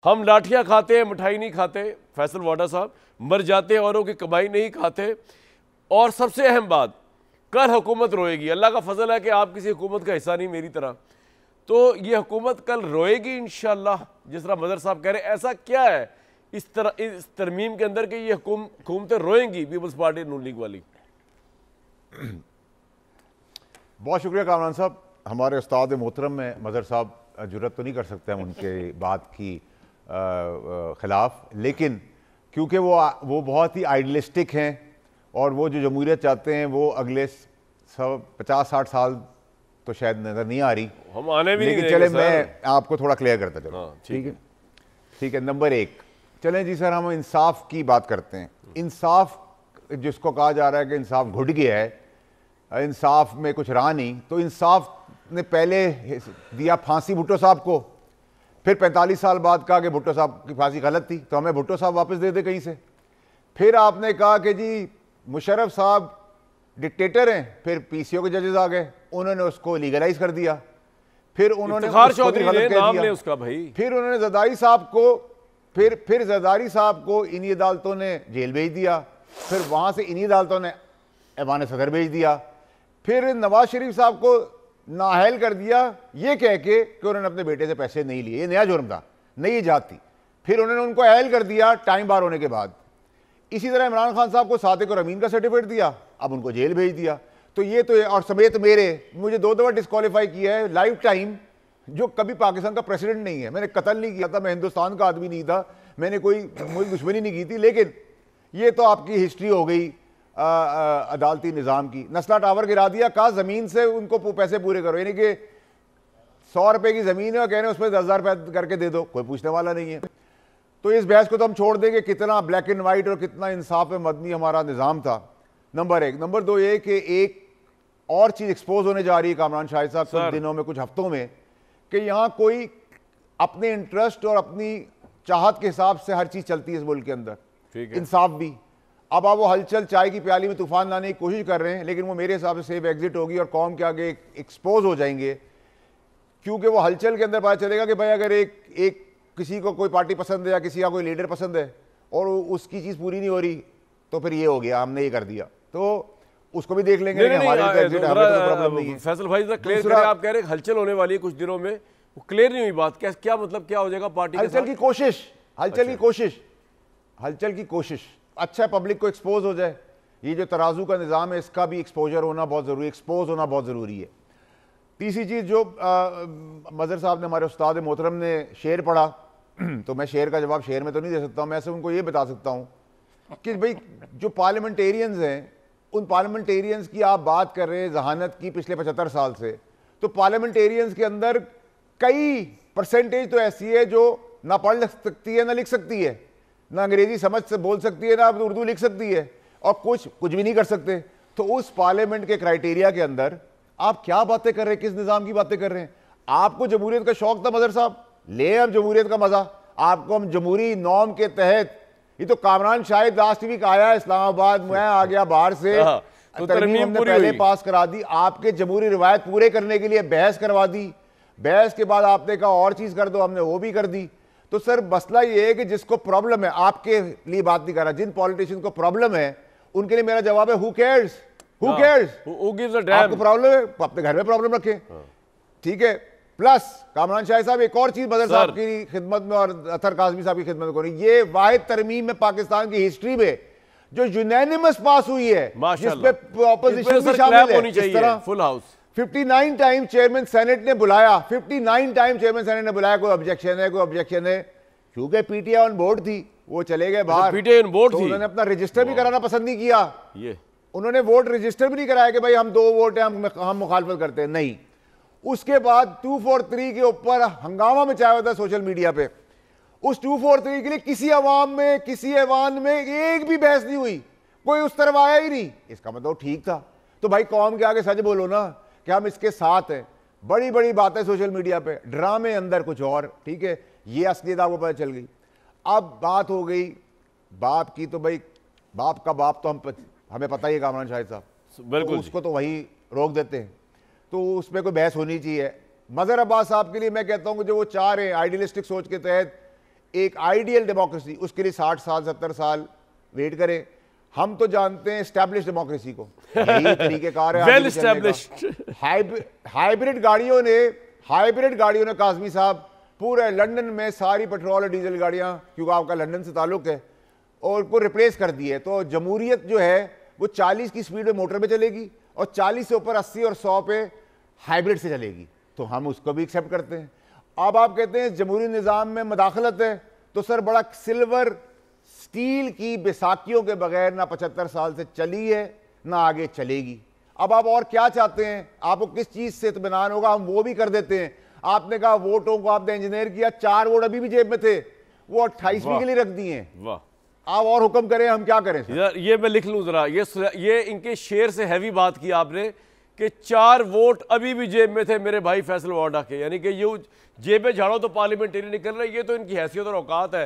हम लाठियां खाते हैं, मिठाई नहीं खाते। फैसल वाडा साहब, मर जाते हैं, औरों की कमाई नहीं खाते। और सबसे अहम बात, कल हुकूमत रोएगी। अल्लाह का फजल है कि आप किसी हुकूमत का हिस्सा नहीं मेरी तरह, तो ये हुकूमत कल रोएगी इंशाअल्लाह। जिस तरह मदर साहब कह रहे हैं, ऐसा क्या है इस तरमीम के अंदर कि ये हुकूमतें रोएंगी पीपल्स पार्टी नून लीग वाली। बहुत शुक्रिया कामरान साहब। हमारे उस्ताद मोहतरम में मज़हर साहब जुर्रत तो नहीं कर सकते हम उनके बात की ख़िलाफ़, लेकिन क्योंकि वो बहुत ही आइडियलिस्टिक हैं और वो जो जमहूरियत चाहते हैं वो अगले 50-60 साल तो शायद नज़र नहीं आ रही, हम आने भी लेकिन नहीं चले देंगे मैं आपको थोड़ा क्लियर करता चलो। ठीक है, ठीक है। नंबर 1 चलें जी सर, हम इंसाफ की बात करते हैं। इंसाफ जिसको कहा जा रहा है कि इंसाफ घुट गया है, इंसाफ में कुछ रहा नहीं, तो इंसाफ ने पहले दिया फांसी भुट्टो साहब को, फिर 45 साल बाद कहा कि भुट्टो साहब की फांसी गलत थी तो हमें भुट्टो साहब वापस दे दे कहीं से। फिर आपने कहा कि जी मुशर्रफ साहब डिक्टेटर हैं, फिर पीसीओ के जजेस आ गए, उन्होंने उसको लीगलाइज कर दिया। फिर उन्होंने उसका भाई, फिर उन्होंने जरदारी साहब को फिर जरदारी साहब को इन्हीं अदालतों ने जेल भेज दिया, फिर वहां से इन्हीं अदालतों ने ऐवान सदर भेज दिया, फिर नवाज शरीफ साहब को नाअहल कर दिया ये कह के कि उन्होंने अपने बेटे से पैसे नहीं लिए, ये नया जुर्म था, नई इजाद थी। फिर उन्होंने उनको अहल कर दिया टाइम बार होने के बाद। इसी तरह इमरान खान साहब को सादिक और अमीन का सर्टिफिकेट दिया, अब उनको जेल भेज दिया। तो ये तो और समेत मुझे 2 दफ़ा डिस्क्वालीफाई किया है लाइफ टाइम, जो कभी पाकिस्तान का प्रेसिडेंट नहीं है। मैंने कत्ल नहीं किया था, मैं हिंदुस्तान का आदमी नहीं था, मैंने कोई मुल्क दुश्मनी नहीं की थी, लेकिन ये तो आपकी हिस्ट्री हो गई अदालती निज़ाम की। नस्ला टावर गिरा दिया, कहा ज़मीन से उनको पैसे पूरे करो, यानी कि 100 रुपए की ज़मीन है और कह रहे हैं उसमें 10,000 रुपये करके दे दो, कोई पूछने वाला नहीं है। तो इस बहस को तो हम छोड़ देंगे, कितना ब्लैक एंड वाइट और कितना इंसाफ मदनी हमारा निज़ाम था, नंबर 1। नंबर 2 ये कि एक और चीज़ एक्सपोज होने जा रही है कामरान शाहिद साहब कुछ दिनों में, कुछ हफ्तों में, कि यहाँ कोई अपने इंटरेस्ट और अपनी चाहत के हिसाब से हर चीज़ चलती है इस मुल्क के अंदर, इंसाफ भी। अब आप वो हलचल चाय की प्याली में तूफान लाने की कोशिश कर रहे हैं, लेकिन वो मेरे हिसाब से सेफ एग्जिट होगी और कौम के आगे एक्सपोज हो जाएंगे, क्योंकि वो हलचल के अंदर पता चलेगा कि भाई अगर एक किसी को कोई पार्टी पसंद है या किसी का कोई लीडर पसंद है और उसकी चीज़ पूरी नहीं हो रही, तो फिर ये हो गया, हमने ये कर दिया, तो उसको भी देख लेंगे। फैसल भाई क्लियर आप कह रहे हैं हलचल होने वाली है कुछ दिनों में, वो क्लियर नहीं हुई बात, क्या मतलब क्या हो जाएगा पार्टी? हलचल की कोशिश अच्छा है, पब्लिक को एक्सपोज हो जाए। ये जो तराजू का निज़ाम है इसका भी एक्सपोजर होना बहुत ज़रूरी है, एक्सपोज होना बहुत ज़रूरी है। तीसरी चीज़ जो मज़हर साहब ने, हमारे उस्ताद मोहतरम ने शेर पढ़ा, तो मैं शेर का जवाब शेर में तो नहीं दे सकता हूँ, मैं सिर्फ उनको ये बता सकता हूँ कि भाई जो पार्लियामेंटेरियंस हैं, उन पार्लियामेंटेरियंस की आप बात कर रहे हैं जहानत की पिछले 75 साल से, तो पार्लियामेंटेरियंस के अंदर कई परसेंटेज तो ऐसी है जो ना पढ़ सकती है ना लिख सकती है, ना अंग्रेजी समझ से बोल सकती है ना उर्दू लिख सकती है, और कुछ भी नहीं कर सकते। तो उस पार्लियामेंट के क्राइटेरिया के अंदर आप क्या बातें कर रहे हैं, किस निज़ाम की बातें कर रहे हैं? आपको जमहूरियत का शौक था मज़हर साहब, ले अब जमहूरियत का मज़ा, आपको हम जमहूरी नॉर्म के तहत, ये तो कामरान शाहिद लास्ट वीक आया इस्लामाबाद, मैं आ गया बाहर से, तो तरमीम हमने पहले पास करा दी, आपके जमहूरी रिवायत पूरे करने के लिए बहस करवा दी, बहस के बाद आपने कहा और चीज़ कर दो, हमने वो भी कर दी। तो सर मसला ये है कि जिसको प्रॉब्लम है, आपके लिए बात नहीं कर रहा, जिन पॉलिटिशियन को प्रॉब्लम है उनके लिए मेरा जवाब है हु केयर्स, आपको प्रॉब्लम है अपने घर में प्रॉब्लम रखें, ठीक है। प्लस कामरान शाह साहब एक और चीज मदर साहब की खिदमत में और अतर काज़मी साहब की खिदमत में, ये वाहिद तरमीम में पाकिस्तान की हिस्ट्री में जो यूनानिमस पास हुई है, जिसपे ऑपोजिशन भी शामिल है, इस तरह full house 59 time chairman senate ने बुलाया, 59 टाइम चेयरमैन सेनेट ने बुलाया, कोई ऑब्जेक्शन है, कोई ऑब्जेक्शन है, क्योंकि पीटीआई ऑन बोर्ड थी, वो चले गए बाहर, पीटीआई ऑन बोर्ड थी, उन्होंने अपना रजिस्टर भी कराना पसंद नहीं किया, ये उन्होंने वोट रजिस्टर भी नहीं कराया कि भाई हम 2 वोट हैं, हम मुखालफत करते हैं, नहीं। उसके बाद 243 के ऊपर हंगामा मचाया हुआ था सोशल मीडिया पे, उस 243 के लिए किसी अवाम में, किसी ऐवान में एक भी बहस नहीं हुई, कोई उस तरफ आया ही नहीं, इसका मतलब ठीक था। तो भाई कौम के आगे सच बोलो ना कि हम इसके साथ हैं। बड़ी बड़ी बातें सोशल मीडिया पे, ड्रामे अंदर कुछ और, ठीक है, ये असलियत आपको पता चल गई। अब बात हो गई बाप की, तो भाई बाप का बाप तो हमें पता ही है कामरान शाहिद साहब, बिल्कुल, तो उसको तो वही रोक देते हैं, तो उसमें कोई बहस होनी चाहिए। मज़हर अब्बास साहब के लिए मैं कहता हूं कि जो वो चाह रहे हैं आइडियलिस्टिक सोच के तहत एक आइडियल डेमोक्रेसी, उसके लिए 60 साल 70 साल वेट करें। हम तो जानते हैं एस्टैब्लिश डेमोक्रेसी को, यही तरीकेकार है वेल आगे चलने का। एस्टैब्लिश्ड। हाइब्रिड गाड़ियों ने काज़मी साहब पूरे लंदन में सारी पेट्रोल और डीजल गाड़ियां, क्योंकि आपका लंदन से ताल्लुक है, और को रिप्लेस कर दिए। तो जमहूरियत जो है वो 40 की स्पीड में मोटर पे चलेगी और 40 से ऊपर 80 और 100 पे हाइब्रिड से चलेगी, तो हम उसको भी एक्सेप्ट करते हैं। अब आप कहते हैं जमहूरी निज़ाम में मदाखलत है, तो सर बड़ा सिल्वर स्टील की बैसाखियों के बगैर ना 75 साल से चली है ना आगे चलेगी। अब आप और क्या चाहते हैं? आपको किस चीज़ से इत्मीनान होगा, हम वो भी कर देते हैं। आपने कहा वोटों को आपने इंजीनियर किया, 4 वोट अभी भी जेब में थे, वो 28वीं के लिए रख दिए हैं। वाह, आप और हुक्म करें, हम क्या करें सर? यार ये मैं लिख लूं जरा, ये इनके शेर से हैवी बात की आपने कि 4 वोट अभी भी जेब में थे मेरे भाई फैसल वाडा के, यानी कि ये जेबें झाड़ो तो पार्लियामेंटेरियन निकल रहे, ये तो इनकी हैसियत और औकात है